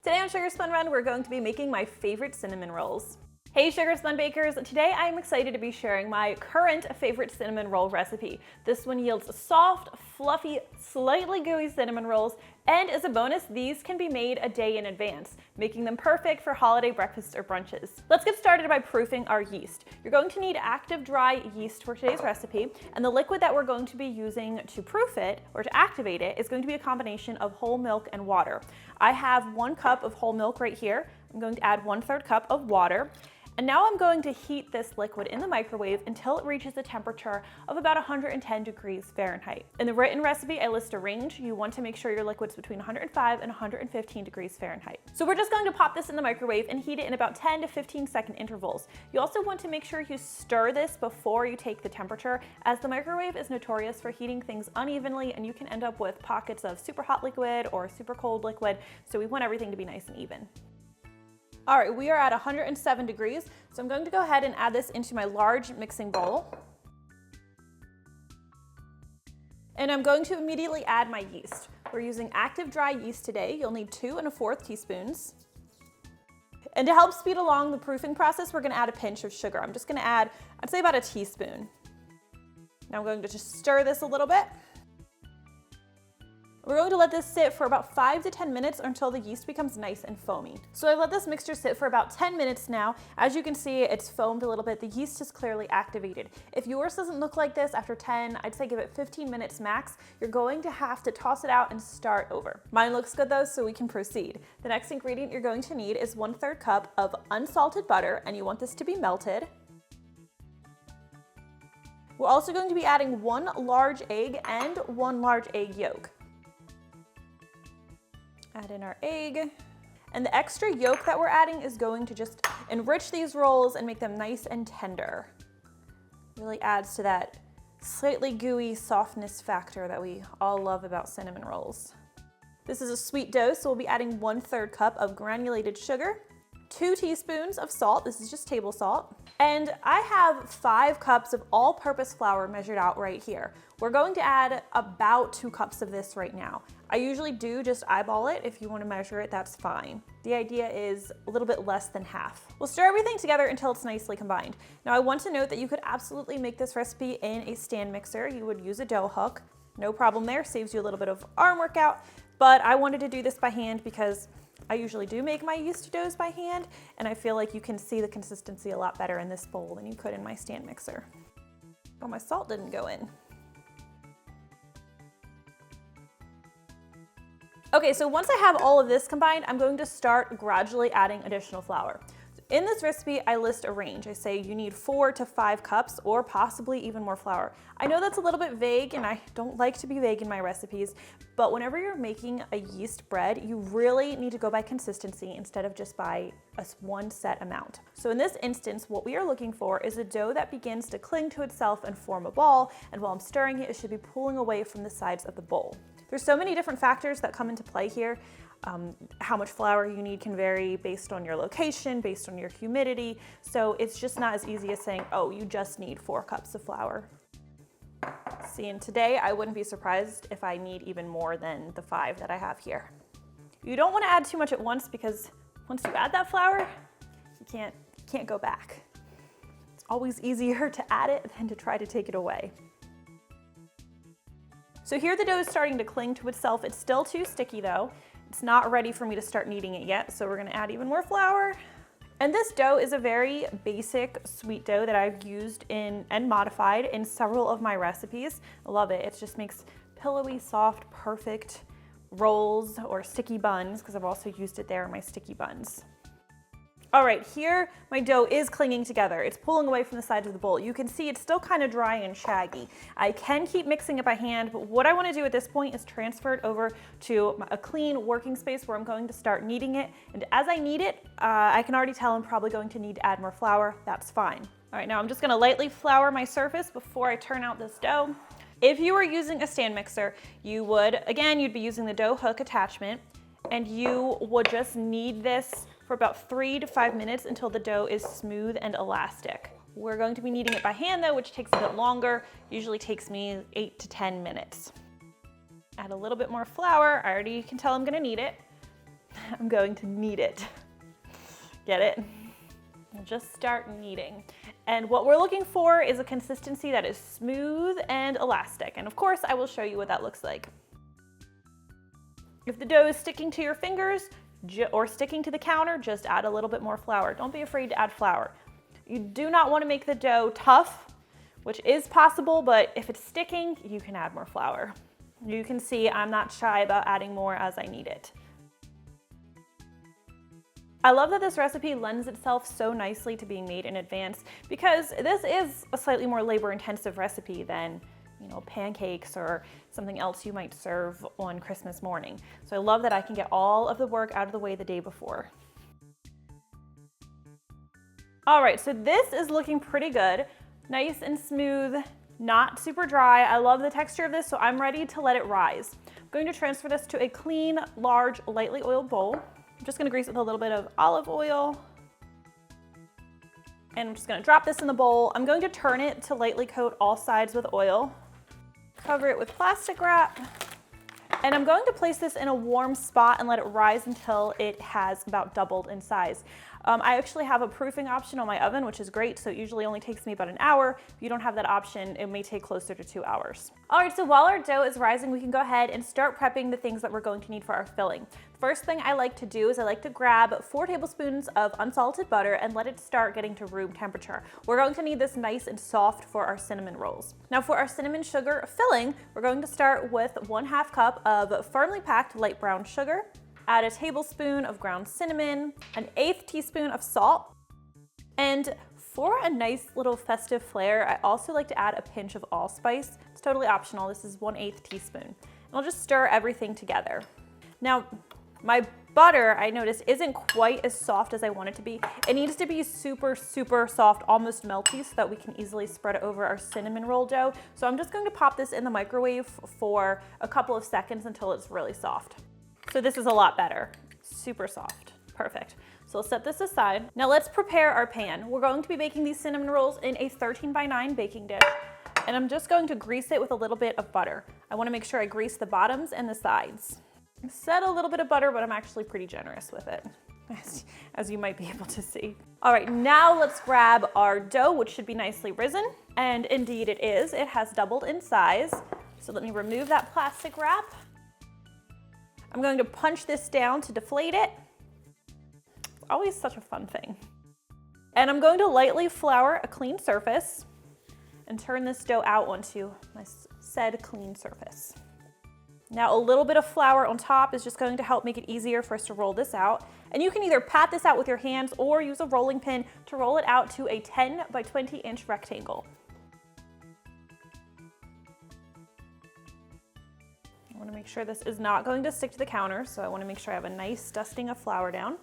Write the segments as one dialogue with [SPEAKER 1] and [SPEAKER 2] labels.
[SPEAKER 1] Today on Sugar Spun Run, we're going to be making my favorite cinnamon rolls. Hey Sugar Spun Bakers, today I'm excited to be sharing my current favorite cinnamon roll recipe. This one yields soft, fluffy, slightly gooey cinnamon rolls, and as a bonus, these can be made a day in advance, making them perfect for holiday breakfasts or brunches. Let's get started by proofing our yeast. You're going to need active dry yeast for today's recipe, and the liquid that we're going to be using to proof it, or to activate it, is going to be a combination of whole milk and water. I have 1 cup of whole milk right here. I'm going to add 1/3 cup of water. And now I'm going to heat this liquid in the microwave until it reaches a temperature of about 110 degrees Fahrenheit. In the written recipe, I list a range. You want to make sure your liquid's between 105 and 115 degrees Fahrenheit. So we're just going to pop this in the microwave and heat it in about 10 to 15 second intervals. You also want to make sure you stir this before you take the temperature, as the microwave is notorious for heating things unevenly and you can end up with pockets of super hot liquid or super cold liquid, so we want everything to be nice and even. All right, we are at 107 degrees, so I'm going to go ahead and add this into my large mixing bowl. And I'm going to immediately add my yeast. We're using active dry yeast today. You'll need 2 1/4 teaspoons. And to help speed along the proofing process, we're gonna add a pinch of sugar. I'm just gonna add, I'd say about a teaspoon. Now I'm going to just stir this a little bit. We're going to let this sit for about 5 to 10 minutes until the yeast becomes nice and foamy. So I let this mixture sit for about 10 minutes now. As you can see, it's foamed a little bit. The yeast is clearly activated. If yours doesn't look like this after 10, I'd say give it 15 minutes max. You're going to have to toss it out and start over. Mine looks good though, so we can proceed. The next ingredient you're going to need is 1/3 cup of unsalted butter, and you want this to be melted. We're also going to be adding 1 large egg and 1 large egg yolk. Add in our egg, and the extra yolk that we're adding is going to just enrich these rolls and make them nice and tender. Really adds to that slightly gooey softness factor that we all love about cinnamon rolls. This is a sweet dough, so we'll be adding 1/3 cup of granulated sugar, 2 teaspoons of salt, this is just table salt, and I have 5 cups of all-purpose flour measured out right here. We're going to add about 2 cups of this right now. I usually do just eyeball it. If you want to measure it, that's fine. The idea is a little bit less than half. We'll stir everything together until it's nicely combined. Now I want to note that you could absolutely make this recipe in a stand mixer. You would use a dough hook. No problem there, saves you a little bit of arm workout, but I wanted to do this by hand because I usually do make my yeast doughs by hand, and I feel like you can see the consistency a lot better in this bowl than you could in my stand mixer. Oh, my salt didn't go in. Okay, so once I have all of this combined, I'm going to start gradually adding additional flour. In this recipe, I list a range. I say you need 4 to 5 cups or possibly even more flour. I know that's a little bit vague, and I don't like to be vague in my recipes, but whenever you're making a yeast bread, you really need to go by consistency instead of just by one set amount. So in this instance, what we are looking for is a dough that begins to cling to itself and form a ball, and while I'm stirring it, it should be pulling away from the sides of the bowl. There's so many different factors that come into play here. How much flour you need can vary based on your location, based on your humidity. So it's just not as easy as saying, oh, you just need 4 cups of flour. See, and today I wouldn't be surprised if I need even more than the 5 that I have here. You don't want to add too much at once, because once you add that flour, you can't go back. It's always easier to add it than to try to take it away. So here the dough is starting to cling to itself. It's still too sticky though. It's not ready for me to start kneading it yet, so we're gonna add even more flour. And this dough is a very basic sweet dough that I've used in and modified in several of my recipes. I love it. It just makes pillowy, soft, perfect rolls or sticky buns, because I've also used it there in my sticky buns. All right, here my dough is clinging together. It's pulling away from the sides of the bowl. You can see it's still kind of dry and shaggy. I can keep mixing it by hand, but what I want to do at this point is transfer it over to a clean working space where I'm going to start kneading it. And as I knead it, I can already tell I'm probably going to need to add more flour. That's fine. All right, now I'm just going to lightly flour my surface before I turn out this dough. If you were using a stand mixer, you would, again, you'd be using the dough hook attachment, and you would just knead this for about 3 to 5 minutes until the dough is smooth and elastic. We're going to be kneading it by hand though, which takes a bit longer. Usually takes me 8 to 10 minutes. Add a little bit more flour. I already can tell I'm gonna need it. I'm going to knead it. Get it? And just start kneading. And what we're looking for is a consistency that is smooth and elastic. And of course, I will show you what that looks like. If the dough is sticking to your fingers or sticking to the counter, just add a little bit more flour. Don't be afraid to add flour. You do not want to make the dough tough, which is possible, but if it's sticking, you can add more flour. You can see I'm not shy about adding more as I need it. I love that this recipe lends itself so nicely to being made in advance because this is a slightly more labor-intensive recipe than, pancakes or something else you might serve on Christmas morning. So I love that I can get all of the work out of the way the day before. All right, so this is looking pretty good. Nice and smooth, not super dry. I love the texture of this, so I'm ready to let it rise. I'm going to transfer this to a clean, large, lightly oiled bowl. I'm just gonna grease it with a little bit of olive oil. And I'm just gonna drop this in the bowl. I'm going to turn it to lightly coat all sides with oil. Cover it with plastic wrap. And I'm going to place this in a warm spot and let it rise until it has about doubled in size. I actually have a proofing option on my oven, which is great, so it usually only takes me about an hour. If you don't have that option, it may take closer to 2 hours. All right, so while our dough is rising, we can go ahead and start prepping the things that we're going to need for our filling. First thing I like to do is I like to grab 4 tablespoons of unsalted butter and let it start getting to room temperature. We're going to need this nice and soft for our cinnamon rolls. Now for our cinnamon sugar filling, we're going to start with 1/2 cup of firmly packed light brown sugar. Add a tablespoon of ground cinnamon, an 1/8 teaspoon of salt, and for a nice little festive flair, I also like to add a pinch of allspice. It's totally optional. This is 1/8 teaspoon. And I'll just stir everything together. Now, my butter, I noticed, isn't quite as soft as I want it to be. It needs to be super, super soft, almost melty, so that we can easily spread it over our cinnamon roll dough. So I'm just going to pop this in the microwave for a couple of seconds until it's really soft. So this is a lot better. Super soft. Perfect. So we'll set this aside. Now let's prepare our pan. We're going to be baking these cinnamon rolls in a 13x9 baking dish. And I'm just going to grease it with a little bit of butter. I want to make sure I grease the bottoms and the sides. I said a little bit of butter, but I'm actually pretty generous with it, as you might be able to see. All right, now let's grab our dough, which should be nicely risen. And indeed it is. It has doubled in size. So let me remove that plastic wrap. I'm going to punch this down to deflate it. It's always such a fun thing. And I'm going to lightly flour a clean surface and turn this dough out onto my said clean surface. Now a little bit of flour on top is just going to help make it easier for us to roll this out. And you can either pat this out with your hands or use a rolling pin to roll it out to a 10 by 20 inch rectangle. I want to make sure this is not going to stick to the counter, so I want to make sure I have a nice dusting of flour down.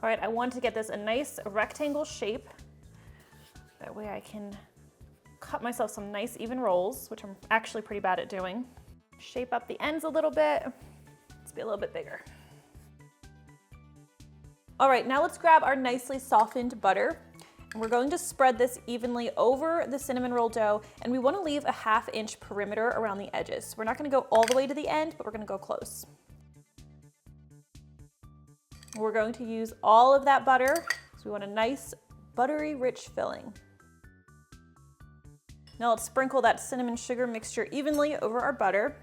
[SPEAKER 1] All right, I want to get this a nice rectangle shape. That way I can cut myself some nice even rolls, which I'm actually pretty bad at doing. Shape up the ends a little bit. Let's be a little bit bigger. All right, now let's grab our nicely softened butter. We're going to spread this evenly over the cinnamon roll dough, and we want to leave a 1/2 inch perimeter around the edges. We're not going to go all the way to the end, but we're going to go close. We're going to use all of that butter, so we want a nice buttery rich filling. Now let's sprinkle that cinnamon sugar mixture evenly over our butter.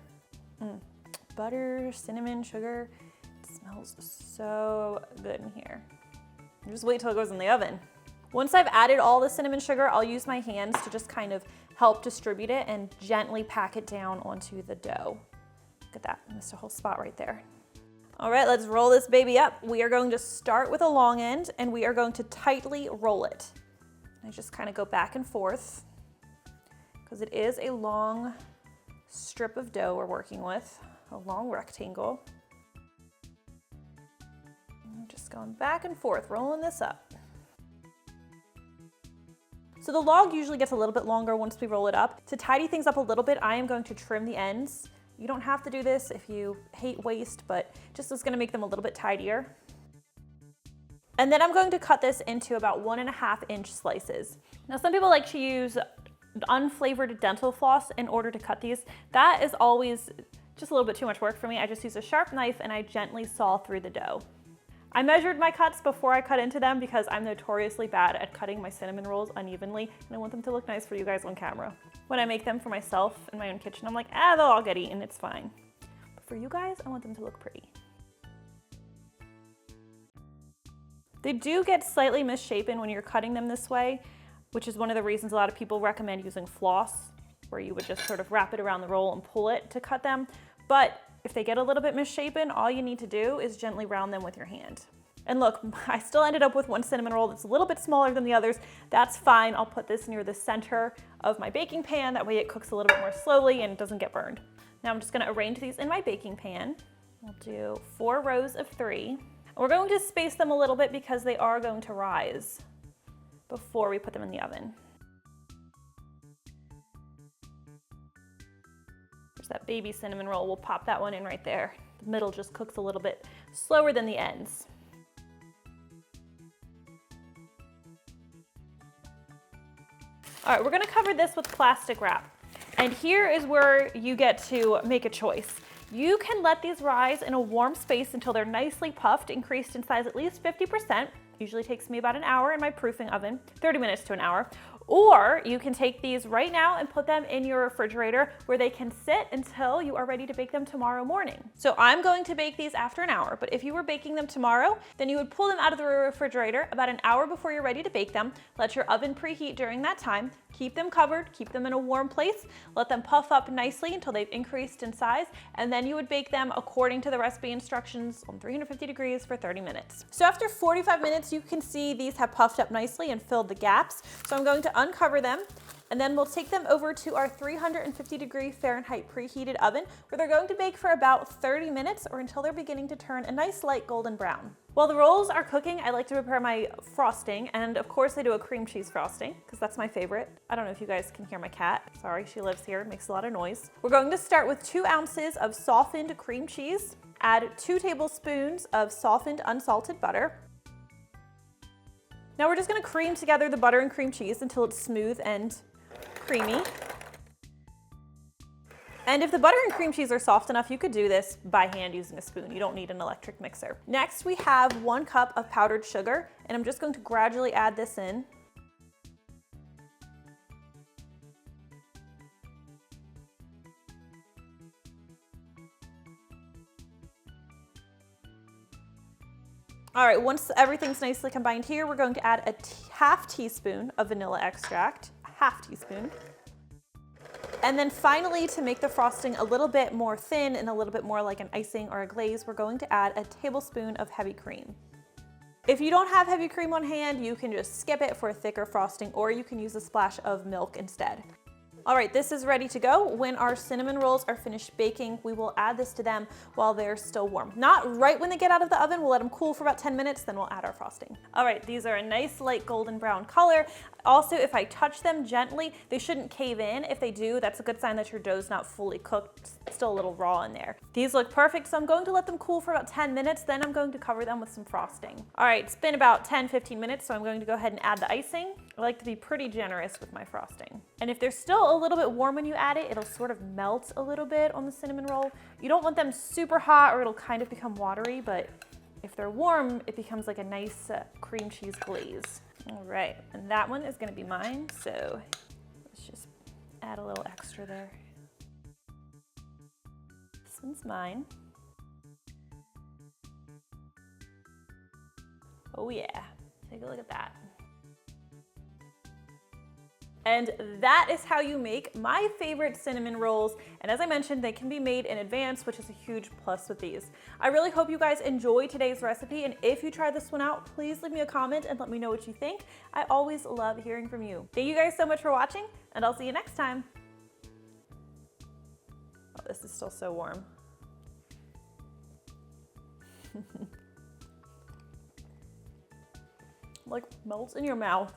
[SPEAKER 1] Butter, cinnamon, sugar, it smells so good in here. Just wait till it goes in the oven. Once I've added all the cinnamon sugar, I'll use my hands to just kind of help distribute it and gently pack it down onto the dough. Look at that, I missed a whole spot right there. All right, let's roll this baby up. We are going to start with a long end and we are going to tightly roll it. I just kind of go back and forth because it is a long strip of dough we're working with, a long rectangle. I'm just going back and forth, rolling this up. So the log usually gets a little bit longer once we roll it up. To tidy things up a little bit, I am going to trim the ends. You don't have to do this if you hate waste, but just is gonna make them a little bit tidier. And then I'm going to cut this into about 1.5 inch slices. Now some people like to use unflavored dental floss in order to cut these. That is always just a little bit too much work for me. I just use a sharp knife and I gently saw through the dough. I measured my cuts before I cut into them because I'm notoriously bad at cutting my cinnamon rolls unevenly, and I want them to look nice for you guys on camera. When I make them for myself in my own kitchen, I'm like, they'll all get eaten, it's fine. But for you guys, I want them to look pretty. They do get slightly misshapen when you're cutting them this way, which is one of the reasons a lot of people recommend using floss, where you would just sort of wrap it around the roll and pull it to cut them. But if they get a little bit misshapen, all you need to do is gently round them with your hand. And look, I still ended up with one cinnamon roll that's a little bit smaller than the others. That's fine. I'll put this near the center of my baking pan. That way it cooks a little bit more slowly and doesn't get burned. Now I'm just gonna arrange these in my baking pan. I'll do 4 rows of 3. We're going to space them a little bit because they are going to rise before we put them in the oven. There's that baby cinnamon roll. We'll pop that one in right there. The middle just cooks a little bit slower than the ends. All right, we're gonna cover this with plastic wrap. And here is where you get to make a choice. You can let these rise in a warm space until they're nicely puffed, increased in size at least 50%. Usually takes me about an hour in my proofing oven, 30 minutes to an hour. Or you can take these right now and put them in your refrigerator where they can sit until you are ready to bake them tomorrow morning. So I'm going to bake these after an hour, but if you were baking them tomorrow, then you would pull them out of the refrigerator about an hour before you're ready to bake them. Let your oven preheat during that time. Keep them covered, keep them in a warm place, let them puff up nicely until they've increased in size, and then you would bake them according to the recipe instructions on 350 degrees for 30 minutes. So after 45 minutes, you can see these have puffed up nicely and filled the gaps. So I'm going to uncover them, and then we'll take them over to our 350 degree Fahrenheit preheated oven, where they're going to bake for about 30 minutes or until they're beginning to turn a nice light golden brown. While the rolls are cooking, I like to prepare my frosting, and of course I do a cream cheese frosting because that's my favorite. I don't know if you guys can hear my cat. Sorry, she lives here, it makes a lot of noise. We're going to start with 2 ounces of softened cream cheese, add 2 tablespoons of softened unsalted butter. Now we're just gonna cream together the butter and cream cheese until it's smooth and creamy. And if the butter and cream cheese are soft enough, you could do this by hand using a spoon. You don't need an electric mixer. Next, we have 1 cup of powdered sugar, and I'm just going to gradually add this in. All right, once everything's nicely combined here, we're going to add a half teaspoon of vanilla extract, a half teaspoon. And then finally, to make the frosting a little bit more thin and a little bit more like an icing or a glaze, we're going to add a tablespoon of heavy cream. If you don't have heavy cream on hand, you can just skip it for a thicker frosting, or you can use a splash of milk instead. All right, this is ready to go. When our cinnamon rolls are finished baking, we will add this to them while they're still warm. Not right when they get out of the oven, we'll let them cool for about 10 minutes, then we'll add our frosting. All right, these are a nice light golden brown color. Also, if I touch them gently, they shouldn't cave in. If they do, that's a good sign that your dough's not fully cooked, it's still a little raw in there. These look perfect, so I'm going to let them cool for about 10 minutes, then I'm going to cover them with some frosting. All right, it's been about 10-15 minutes, so I'm going to go ahead and add the icing. I like to be pretty generous with my frosting. And if they're still a little bit warm when you add it, it'll sort of melt a little bit on the cinnamon roll. You don't want them super hot or it'll kind of become watery, but if they're warm, it becomes like a nice cream cheese glaze. All right, and that one is gonna be mine, so let's just add a little extra there. This one's mine. Oh yeah, take a look at that. And that is how you make my favorite cinnamon rolls. And as I mentioned, they can be made in advance, which is a huge plus with these. I really hope you guys enjoy today's recipe. And if you try this one out, please leave me a comment and let me know what you think. I always love hearing from you. Thank you guys so much for watching, and I'll see you next time. Oh, this is still so warm. Like melts in your mouth.